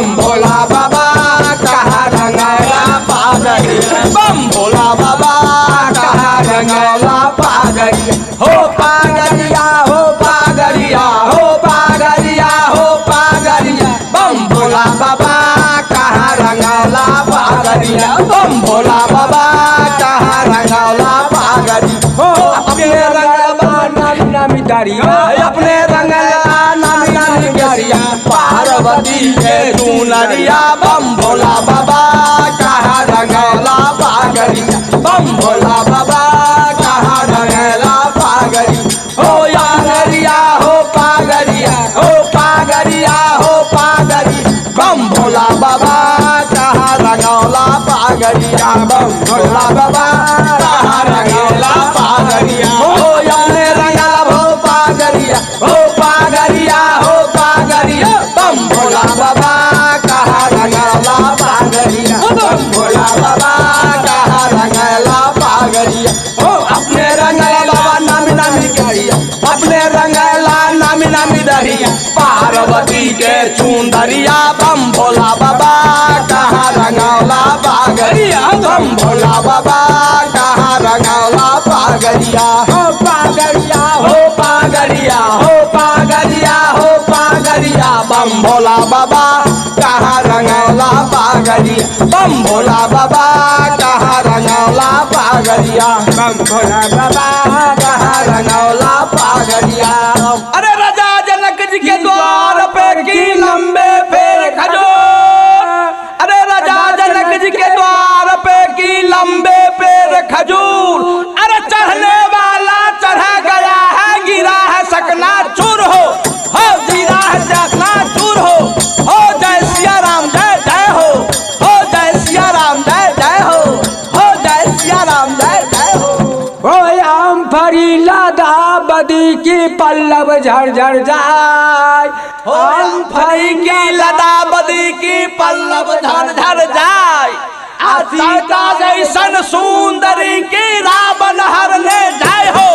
बम भोला बाबा कहाँ रंगला पागरिया, बम भोला बाबा कहाँ रंगला पागरिया, हो पागरिया हो पागरिया हो पागरिया हो पागरिया, बम भोला बाबा कहाँ रंगला पागरिया, बम भोला बाबा कहाँ रंगला पागरिया, हो अपने रंगला नामी नामी दरिया, अपने रंगला नामी नामी दरिया, पार्वती के चुनरिया, बम भोला बाबा कहाँ रंगला पागरिया, बम भोला बाबा कहाँ रंगला पागरिया, हो यागरिया हो पागरिया हो पागरिया हो पागरिया, बम भोला बाबा कहाँ रंगला पागरिया, बम भोला बाबा कहाँ रंगला पागरिया, हो याने रंगला हो पागरिया हो पागरिया हो पागरिया, बम भोला बाबा कहाँ रंगला पागरिया, बम भोला बाबा कहाँ रंगला पागरिया, हो अपने रंगला बाबा नामी नामी करिया, अपने रंगला नामी नामी दरिया, पार्वती के चुंदरिया, बम भोला बाबा कहाँ रंगला पागरिया, बम भोला बाबा कहाँ रंगला पागरिया, हो पागरिया हो पागरिया हो पागरिया हो पागरिया, बम भोला बाबा कहाँ रंगला पागरिया, बम भोला बाबा कहाँ रंगला पागरिया, बम भोला बाबा कहाँ रंगला पागरिया। अरे राजा जनक जी के द्वार पे की लंबे पेड़ खजूर, अरे राजा जनक जी के द्वार पे की लंबे पेड़ खजूर, अरे चढ़ने वाला चढ़ा गया है, गिरा है सकना चूर हो गिरा है सकना चूर हो जय सिया राम जय जय हो जय सिया राम जय जय हो जय सिया राम जय जय हो आम फरी लादा बदी की पल्लव झर झर जाय, आम फरी की लदा बदी की पल्लव झर झर जाय, सीता जैसन सुंदरी की रावण हर ले जाय हो